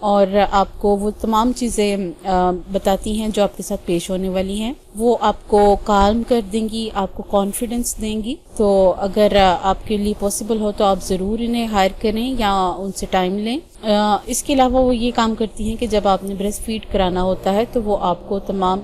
اور آپ کو وہ تمام چیزیں بتاتی ہیں جو آپ کے ساتھ پیش ہونے والی ہیں. وہ آپ کو کالم کر دیں گی, آپ کو کانفیڈنس دیں گی. تو اگر آپ کے لیے پاسبل ہو تو آپ ضرور انہیں ہائر کریں یا ان سے ٹائم لیں. اس کے علاوہ وہ یہ کام کرتی ہیں کہ جب آپ نے بریسٹ فیڈ کرانا ہوتا ہے تو وہ آپ کو تمام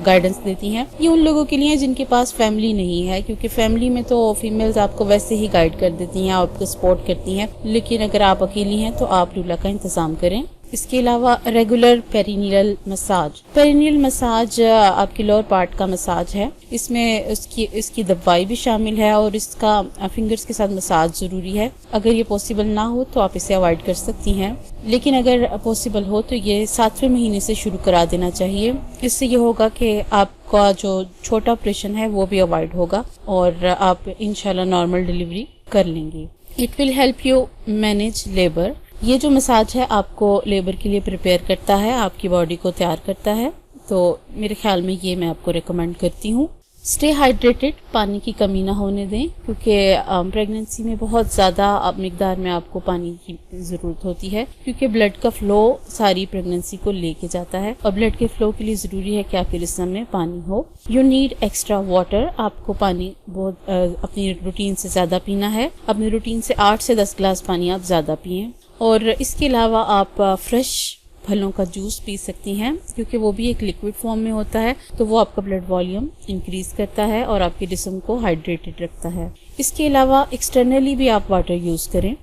گائیڈنس دیتی ہیں. یہ ان لوگوں کے لیے جن کے پاس فیملی نہیں ہے, کیونکہ فیملی میں تو فیمیلز آپ کو ویسے ہی گائیڈ کر دیتی ہیں, آپ کو سپورٹ کرتی ہیں, لیکن اگر آپ اکیلی ہیں تو آپ ڈولا کا انتظام کریں. اس کے علاوہ ریگولر پیرینیل مساج. پیرینیل مساج آپ کی لوور پارٹ کا مساج ہے. اس میں اس کی دوائی بھی شامل ہے اور اس کا فنگرز کے ساتھ مساج ضروری ہے. اگر یہ پاسبل نہ ہو تو آپ اسے اوائڈ کر سکتی ہیں, لیکن اگر پاسبل ہو تو یہ 7ویں مہینے سے شروع کرا دینا چاہیے. اس سے یہ ہوگا کہ آپ کا جو چھوٹا آپریشن ہے وہ بھی اوائڈ ہوگا اور آپ انشاءاللہ نارمل ڈیلیوری کر لیں گی. It will help you manage labour. یہ جو مساج ہے آپ کو لیبر کے لیے پریپیئر کرتا ہے, آپ کی باڈی کو تیار کرتا ہے. تو میرے خیال میں یہ میں آپ کو ریکمینڈ کرتی ہوں. اسٹے ہائیڈریٹڈ, پانی کی کمی نہ ہونے دیں, کیونکہ پریگننسی میں بہت زیادہ مقدار میں آپ کو پانی کی ضرورت ہوتی ہے, کیونکہ بلڈ کا فلو ساری پریگننسی کو لے کے جاتا ہے اور بلڈ کے فلو کے لیے ضروری ہے کہ آپ کے جسم میں پانی ہو. You need extra water. آپ کو پانی بہت اپنی روٹین سے زیادہ پینا ہے. اپنی روٹین سے 8 سے 10 گلاس پانی آپ زیادہ پئیں. اور اس کے علاوہ آپ فریش پھلوں کا جوس پی سکتی ہیں, کیونکہ وہ بھی ایک لیکوڈ فارم میں ہوتا ہے, تو وہ آپ کا بلڈ والیوم انکریز کرتا ہے اور آپ کے جسم کو ہائیڈریٹڈ رکھتا ہے. اس کے علاوہ ایکسٹرنلی بھی آپ واٹر یوز کریں.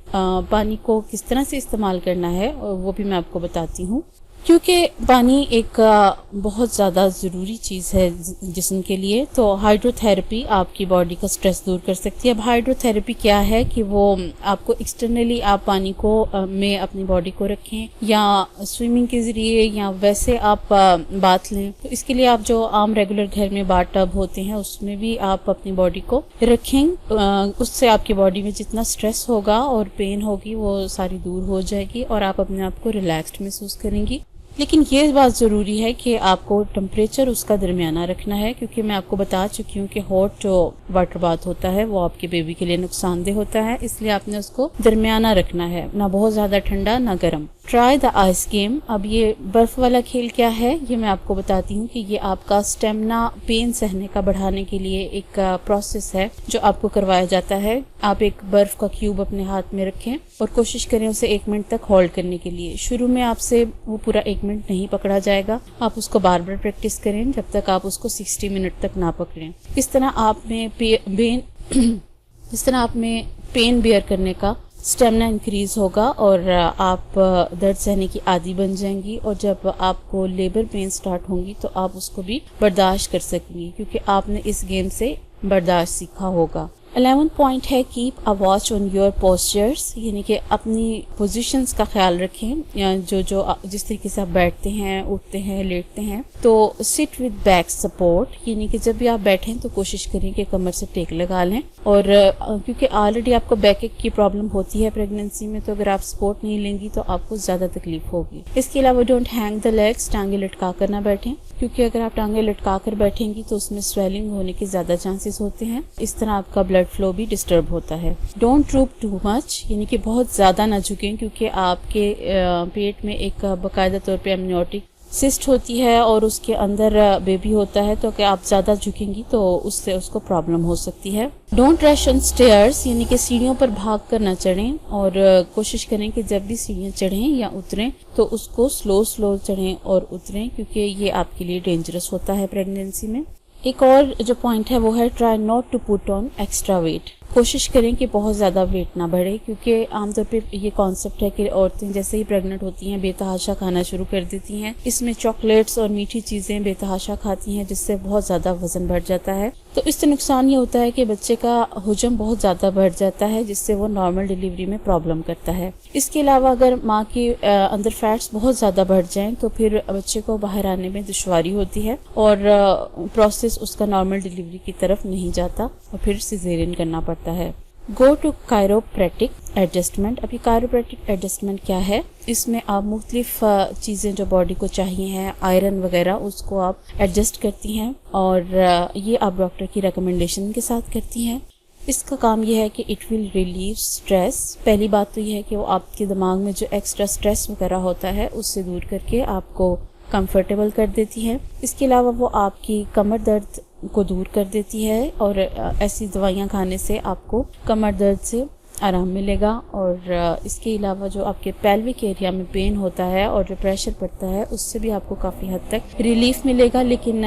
پانی کو کس طرح سے استعمال کرنا ہے وہ بھی میں آپ کو بتاتی ہوں, کیونکہ پانی ایک بہت زیادہ ضروری چیز ہے جسم کے لیے. تو ہائیڈرو تھراپی آپ کی باڈی کا سٹریس دور کر سکتی ہے. اب ہائیڈرو تھراپی کیا ہے کہ وہ آپ کو ایکسٹرنلی آپ پانی کو میں اپنی باڈی کو رکھیں یا سوئمنگ کے ذریعے یا ویسے آپ بات لیں. تو اس کے لیے آپ جو عام ریگولر گھر میں باتھ ٹب ہوتے ہیں اس میں بھی آپ اپنی باڈی کو رکھیں. اس سے آپ کی باڈی میں جتنا سٹریس ہوگا اور پین ہوگی وہ ساری دور ہو جائے گی اور آپ اپنے آپ کو ریلیکسڈ محسوس کریں گی. لیکن یہ بات ضروری ہے کہ آپ کو ٹمپریچر اس کا درمیانہ رکھنا ہے, کیونکہ میں آپ کو بتا چکی ہوں کہ ہاٹ جو واٹر باتھ ہوتا ہے وہ آپ کے بیبی کے لیے نقصان دہ ہوتا ہے, اس لیے آپ نے اس کو درمیانہ رکھنا ہے, نہ بہت زیادہ ٹھنڈا نہ گرم. Try the ice game. اب یہ برف والا کھیل کیا ہے یہ میں آپ کو بتاتی ہوں کہ یہ آپ کا اسٹیمنا پین سہنے کا بڑھانے کے لیے ایک پروسیس ہے جو آپ کو کروایا جاتا ہے. آپ ایک برف کا کیوب اپنے ہاتھ میں رکھیں اور کوشش کریں اسے 1 منٹ تک ہولڈ کرنے کے لیے. شروع میں آپ سے وہ پورا 1 منٹ نہیں پکڑا جائے گا, آپ اس کو بار بار پریکٹس کریں جب تک آپ اس کو 60 منٹ تک نہ پکڑیں. اس طرح آپ میں پین بیئر کرنے کا اسٹیمنا انکریز ہوگا اور آپ درد سہنے کی عادی بن جائیں گی, اور جب آپ کو لیبر پین سٹارٹ ہوں گی تو آپ اس کو بھی برداشت کر سکیں گی, کیونکہ آپ نے اس گیم سے برداشت سیکھا ہوگا. 11 پوائنٹ ہے keep a watch on your postures, یعنی کہ اپنی پوزیشنز کا خیال رکھیں, جو جس طریقے سے آپ بیٹھتے ہیں, اٹھتے ہیں, لیٹتے ہیں. تو سٹ ود بیک سپورٹ, یعنی کہ جب بھی آپ بیٹھیں تو کوشش کریں کہ کمر سے ٹیک لگا لیں, اور کیونکہ آلریڈی آپ کو بیک ایک کی پرابلم ہوتی ہے پریگننسی میں, تو اگر آپ سپورٹ نہیں لیں گی تو آپ کو زیادہ تکلیف ہوگی. اس کے علاوہ ڈونٹ ہینگ دا لیگس, ٹانگیں لٹکا کر نہ بیٹھیں, کیونکہ اگر آپ ٹانگیں لٹکا کر بیٹھیں گی تو اس میں سویلنگ ہونے کے زیادہ چانسز ہوتے ہیں. اس طرح آپ کا بلڈ فلو بھی ڈسٹرب ہوتا ہے. ڈونٹ ڈروپ ٹو مچ, یعنی کہ بہت زیادہ نہ جھکیں, کیونکہ آپ کے پیٹ میں ایک باقاعدہ طور پہ امنیوٹک سسٹ ہوتی ہے اور اس کے اندر بیبی ہوتا ہے, تو کہ آپ زیادہ جھکیں گی تو اس سے اس کو پرابلم ہو سکتی ہے. ڈونٹ رش آن اسٹیئرس, یعنی کہ سیڑھیوں پر بھاگ کر نہ چڑھیں, اور کوشش کریں کہ جب بھی سیڑھیاں چڑھیں یا اتریں تو اس کو سلو چڑھیں اور اتریں, کیونکہ یہ آپ کے لیے ڈینجرس ہوتا ہے پریگننسی میں. ایک اور جو پوائنٹ ہے وہ ہے try not to put on extra weight. کوشش کریں کہ بہت زیادہ ویٹ نہ بڑھے, کیونکہ عام طور پہ یہ کانسیپٹ ہے کہ عورتیں جیسے ہی پریگننٹ ہوتی ہیں بے تحاشا کھانا شروع کر دیتی ہیں. اس میں چاکلیٹس اور میٹھی چیزیں بے تحاشا کھاتی ہیں, جس سے بہت زیادہ وزن بڑھ جاتا ہے. تو اس سے نقصان یہ ہوتا ہے کہ بچے کا حجم بہت زیادہ بڑھ جاتا ہے, جس سے وہ نارمل ڈیلیوری میں پرابلم کرتا ہے. اس کے علاوہ اگر ماں کے اندر فیٹس بہت زیادہ بڑھ جائیں تو پھر بچے کو باہر آنے میں دشواری ہوتی ہے اور پروسیس اس کا نارمل ڈیلیوری کی طرف نہیں جاتا اور پھر سیزیرین کرنا پڑتا ہے. Go to chiropractic adjustment. ابھی کائروپریکٹک ایڈجسٹمنٹ کیا ہے, اس میں آپ مختلف چیزیں جو باڈی کو چاہیے ہیں, آئرن وغیرہ, اس کو آپ ایڈجسٹ کرتی ہیں, اور یہ آپ ڈاکٹر کی ریکمنڈیشن کے ساتھ کرتی ہیں. اس کا کام یہ ہے کہ اٹ ول ریلیو اسٹریس. پہلی بات تو یہ ہے کہ وہ آپ کے دماغ میں جو ایکسٹرا اسٹریس وغیرہ ہوتا ہے اس سے دور کر کے آپ کو کمفرٹیبل کر دیتی ہے. اس کے علاوہ وہ آپ کی کمر درد کو دور کر دیتی ہے اور ایسی دوائیاں کھانے سے آپ کو کمر درد سے آرام ملے گا. اور اس کے علاوہ جو آپ کے پیلوک ایریا میں پین ہوتا ہے اور جو پریشر پڑتا ہے اس سے بھی آپ کو کافی حد تک ریلیف ملے گا. لیکن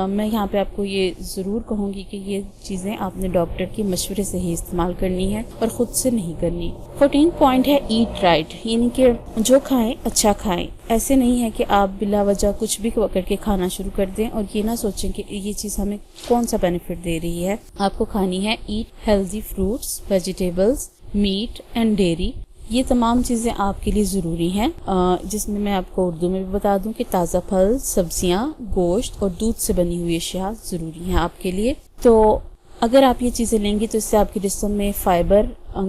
میں یہاں پہ آپ کو یہ ضرور کہوں گی کہ یہ چیزیں آپ نے ڈاکٹر کے مشورے سے ہی استعمال کرنی ہے اور خود سے نہیں کرنی. 14 پوائنٹ ہے ایٹ رائٹ، یعنی کہ جو کھائیں اچھا کھائیں. ایسے نہیں ہے کہ آپ بلا وجہ کچھ بھی پکڑ کے کھانا شروع کر دیں اور یہ نہ سوچیں کہ یہ چیز ہمیں کون سا بینیفٹ دے رہی ہے. آپ کو کھانی ہے eat healthy fruits, vegetables, meat and dairy. یہ تمام چیزیں آپ کے لیے ضروری ہیں، جس میں آپ کو اردو میں بھی بتا دوں کہ تازہ پھل، سبزیاں، گوشت اور دودھ سے بنی ہوئی اشیاء ضروری ہیں آپ کے لیے. تو اگر آپ یہ چیزیں لیں گی تو اس سے آپ کے جسم میں فائبر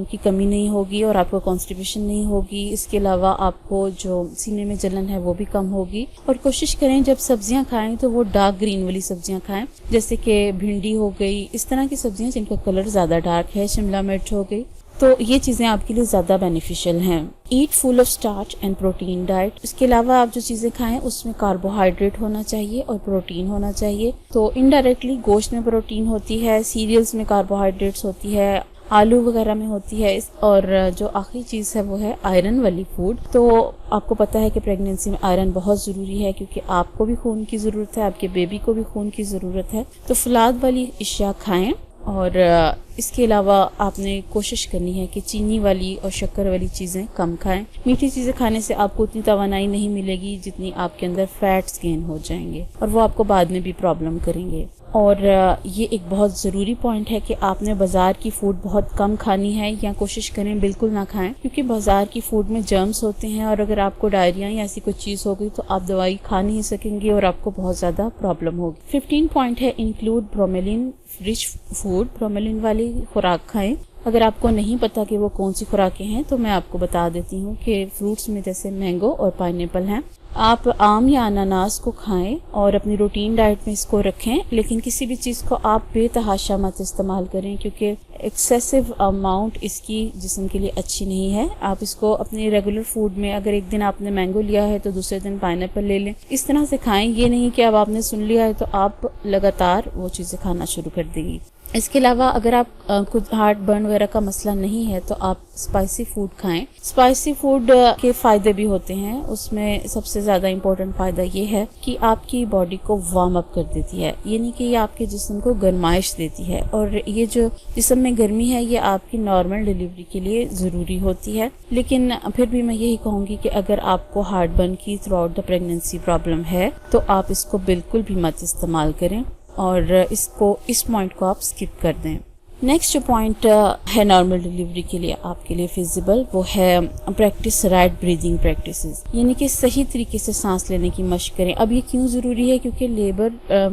کی کمی نہیں ہوگی اور آپ کو کانسٹیپیشن نہیں ہوگی. اس کے علاوہ آپ کو جو سینے میں جلن ہے وہ بھی کم ہوگی. اور کوشش کریں جب سبزیاں کھائیں تو وہ ڈارک گرین والی سبزیاں کھائیں، جیسے کہ بھنڈی ہو گئی، اس طرح کی سبزیاں جن کا کلر زیادہ ڈارک ہے، شملہ مرچ ہو گئی. تو یہ چیزیں آپ کے لیے زیادہ بینیفیشل ہیں. Eat full of starch and protein diet. اس کے علاوہ آپ جو چیزیں کھائیں اس میں کاربوہائیڈریٹ ہونا چاہیے اور پروٹین ہونا چاہیے. تو انڈائریکٹلی گوشت میں پروٹین ہوتی ہے، سیریلز میں کاربوہائیڈریٹس ہوتی ہے، آلو وغیرہ میں ہوتی ہے، اور جو آخری چیز ہے وہ ہے آئرن والی فوڈ. تو آپ کو پتہ ہے کہ پریگننسی میں آئرن بہت ضروری ہے کیونکہ آپ کو بھی خون کی ضرورت ہے، آپ کے بیبی کو بھی خون کی ضرورت ہے. تو فلاد والی اشیاء کھائیں. اور اس کے علاوہ آپ نے کوشش کرنی ہے کہ چینی والی اور شکر والی چیزیں کم کھائیں. میٹھی چیزیں کھانے سے آپ کو اتنی توانائی نہیں ملے گی جتنی آپ کے اندر فیٹس گین ہو جائیں گے اور وہ آپ کو بعد میں بھی پرابلم کریں گے. اور یہ ایک بہت ضروری پوائنٹ ہے کہ آپ نے بازار کی فوڈ بہت کم کھانی ہے یا کوشش کریں بالکل نہ کھائیں، کیونکہ بازار کی فوڈ میں جرمز ہوتے ہیں اور اگر آپ کو ڈائریا یا ایسی کوئی چیز ہو گئی تو آپ دوائی کھا نہیں سکیں گے اور آپ کو بہت زیادہ پرابلم ہوگی. 15 پوائنٹ ہے انکلوڈ برومیلین رچ فوڈ. برومیلین والی خوراک کھائیں. اگر آپ کو نہیں پتا کہ وہ کون سی خوراکیں ہیں تو میں آپ کو بتا دیتی ہوں کہ فروٹس میں جیسے مینگو اور پائن ایپل ہیں. آپ آم یا اناناس کو کھائیں اور اپنی روٹین ڈائٹ میں اس کو رکھیں، لیکن کسی بھی چیز کو آپ بے تحاشا مت استعمال کریں کیونکہ ایکسیسو اماؤنٹ اس کی جسم کے لیے اچھی نہیں ہے. آپ اس کو اپنے ریگولر فوڈ میں اگر ایک دن آپ نے مینگو لیا ہے تو دوسرے دن پائن ایپل لے لیں، اس طرح سے کھائیں. یہ نہیں کہ اب آپ نے سن لیا ہے تو آپ لگاتار وہ چیزیں کھانا شروع کر دیں گی. اس کے علاوہ اگر آپ خود ہارٹ برن وغیرہ کا مسئلہ نہیں ہے تو آپ اسپائسی فوڈ کھائیں. اسپائسی فوڈ کے فائدے بھی ہوتے ہیں. اس میں سب سے زیادہ امپورٹنٹ فائدہ یہ ہے کہ آپ کی باڈی کو وارم اپ کر دیتی ہے، یعنی کہ یہ آپ کے جسم کو گرمائش دیتی ہے. اور یہ جو جسم میں گرمی ہے یہ آپ کی نارمل ڈیلیوری کے لیے ضروری ہوتی ہے. لیکن پھر بھی میں یہی کہوں گی کہ اگر آپ کو ہارٹ برن کی through out the pregnancy problem ہے تو آپ اس کو بالکل بھی مت استعمال کریں اور اس پوائنٹ کو آپ سکپ کر دیں. نیکسٹ جو پوائنٹ ہے نارمل ڈیلیوری کے لیے آپ کے لیے فیزیبل، وہ ہے پریکٹس رائٹ بریدنگ پریکٹسز، یعنی کہ صحیح طریقے سے سانس لینے کی مشق کریں. اب یہ کیوں ضروری ہے؟ کیونکہ لیبر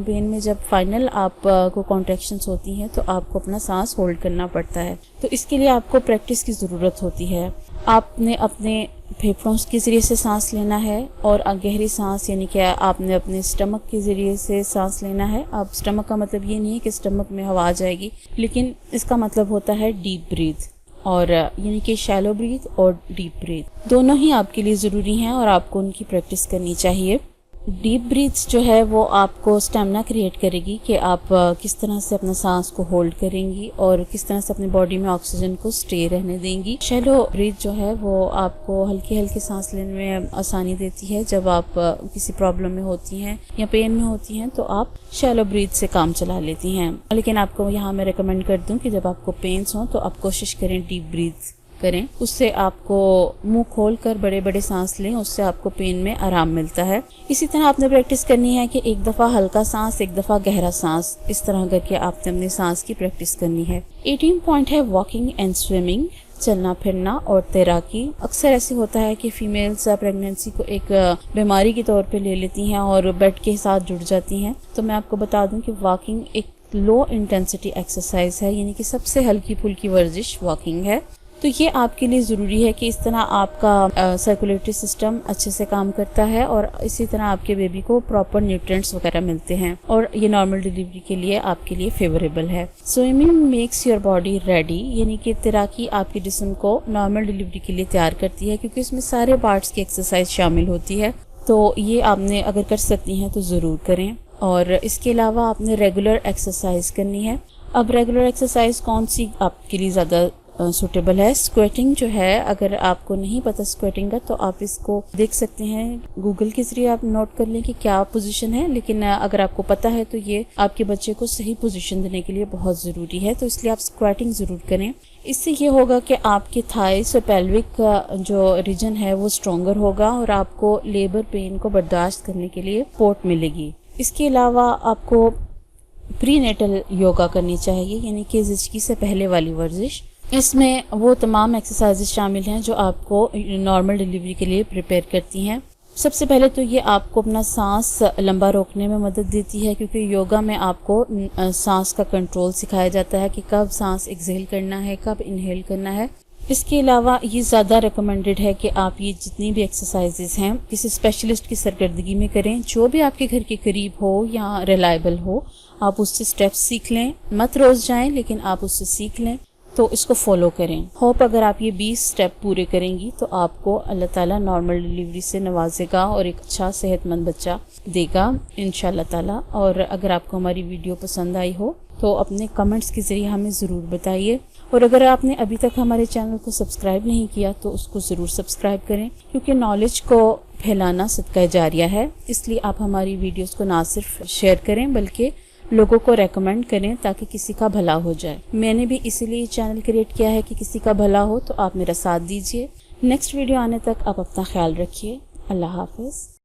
پین میں جب فائنل آپ کو کانٹریکشنز ہوتی ہیں تو آپ کو اپنا سانس ہولڈ کرنا پڑتا ہے. تو اس کے لیے آپ کو پریکٹس کی ضرورت ہوتی ہے. آپ نے اپنے پھیپھڑوں کے ذریعے سے سانس لینا ہے اور گہری سانس، یعنی کہ آپ نے اپنے اسٹمک کے ذریعے سے سانس لینا ہے. اب اسٹمک کا مطلب یہ نہیں ہے کہ اسٹمک میں ہوا آ جائے گی، لیکن اس کا مطلب ہوتا ہے ڈیپ بریتھ، اور یعنی کہ شیلو بریتھ اور ڈیپ بریتھ دونوں ہی آپ کے لیے ضروری ہیں اور آپ کو ان کی پریکٹس کرنی چاہیے. ڈیپ بریتھ جو ہے وہ آپ کو اسٹیمنا کریٹ کرے گی کہ آپ کس طرح سے اپنا سانس کو ہولڈ کریں گی اور کس طرح سے اپنی باڈی میں آکسیجن کو سٹے رہنے دیں گی. شیلو بریتھ جو ہے وہ آپ کو ہلکے ہلکے سانس لینے میں آسانی دیتی ہے. جب آپ کسی پرابلم میں ہوتی ہیں یا پین میں ہوتی ہیں تو آپ شیلو بریتھ سے کام چلا لیتی ہیں. لیکن آپ کو یہاں میں ریکمینڈ کر دوں کہ جب آپ کو پینس ہوں تو آپ کوشش کریں ڈیپ بریتھ کریں. اس سے آپ کو منہ کھول کر بڑے بڑے سانس لیں، اس سے آپ کو پین میں آرام ملتا ہے. اسی طرح آپ نے پریکٹس کرنی ہے کہ ایک دفعہ ہلکا سانس، ایک دفعہ گہرا سانس، اس طرح کر کے آپ نے اپنی سانس کی پریکٹس کرنی ہے. 18 پوائنٹ ہے واکنگ اینڈ سوئمنگ، چلنا پھرنا اور تیراکی. اکثر ایسے ہوتا ہے کہ فیمیلز پریگننسی کو ایک بیماری کے طور پہ لے لیتی ہیں اور بیڈ کے ساتھ جڑ جاتی ہیں. تو میں آپ کو بتا دوں کہ واکنگ ایک لو انٹینسٹی ایکسرسائز ہے، یعنی کہ سب سے ہلکی پھلکی ورزش واکنگ ہے. تو یہ آپ کے لیے ضروری ہے کہ اس طرح آپ کا سرکولیٹری سسٹم اچھے سے کام کرتا ہے اور اسی طرح آپ کے بیبی کو پراپر نیوٹرینٹس وغیرہ ملتے ہیں اور یہ نارمل ڈیلیوری کے لیے آپ کے لیے فیوریبل ہے. Swimming makes your body ready, یعنی کہ تیراکی آپ کے جسم کو نارمل ڈیلیوری کے لیے تیار کرتی ہے کیونکہ اس میں سارے پارٹس کی ایکسرسائز شامل ہوتی ہے. تو یہ آپ نے اگر کر سکتی ہیں تو ضرور کریں. اور اس کے علاوہ آپ نے ریگولر ایکسرسائز کرنی ہے. اب ریگولر ایکسرسائز کون سی آپ کے لیے زیادہ سوٹیبل ہے؟ اسکویٹنگ جو ہے، اگر آپ کو نہیں پتہ اسکویٹنگ کا تو آپ اس کو دیکھ سکتے ہیں گوگل کے ذریعے، آپ نوٹ کر لیں کہ کیا پوزیشن ہے. لیکن اگر آپ کو پتہ ہے تو یہ آپ کے بچے کو صحیح پوزیشن دینے کے لیے بہت ضروری ہے، تو اس لیے آپ اسکویٹنگ ضرور کریں. اس سے یہ ہوگا کہ آپ کے تھائس اور پیلوک کا جو ریجن ہے وہ اسٹرانگر ہوگا اور آپ کو لیبر پین کو برداشت کرنے کے لیے سپورٹ ملے گی. اس کے علاوہ آپ کو پری نیٹل یوگا کرنی چاہیے، یعنی کہ زچگی سے پہلے والی ورزش. اس میں وہ تمام ایکسرسائزز شامل ہیں جو آپ کو نارمل ڈیلیوری کے لیے پریپیئر کرتی ہیں. سب سے پہلے تو یہ آپ کو اپنا سانس لمبا روکنے میں مدد دیتی ہے کیونکہ یوگا میں آپ کو سانس کا کنٹرول سکھایا جاتا ہے کہ کب سانس ایکسہیل کرنا ہے، کب انہیل کرنا ہے. اس کے علاوہ یہ زیادہ ریکمینڈڈ ہے کہ آپ یہ جتنی بھی ایکسرسائزز ہیں کسی اسپیشلسٹ کی سرگردگی میں کریں، جو بھی آپ کے گھر کے قریب ہو یا ریلائبل ہو. آپ اس سے اسٹیپس سیکھ لیں، مت روز جائیں لیکن آپ اس سے سیکھ لیں تو اس کو فالو کریں. ہوپ اگر آپ یہ 20 اسٹیپ پورے کریں گی تو آپ کو اللہ تعالیٰ نارمل ڈیلیوری سے نوازے گا اور ایک اچھا صحت مند بچہ دے گا انشاءاللہ تعالیٰ. اور اگر آپ کو ہماری ویڈیو پسند آئی ہو تو اپنے کمنٹس کے ذریعے ہمیں ضرور بتائیے. اور اگر آپ نے ابھی تک ہمارے چینل کو سبسکرائب نہیں کیا تو اس کو ضرور سبسکرائب کریں کیونکہ نالج کو پھیلانا صدقہ جاریہ ہے. اس لیے آپ ہماری ویڈیوز کو نہ صرف شیئر کریں بلکہ لوگوں کو ریکمینڈ کریں تاکہ کسی کا بھلا ہو جائے. میں نے بھی اسی لیے چینل کریٹ کیا ہے کہ کسی کا بھلا ہو، تو آپ میرا ساتھ دیجیے. نیکسٹ ویڈیو آنے تک آپ اپنا خیال رکھیے. اللہ حافظ.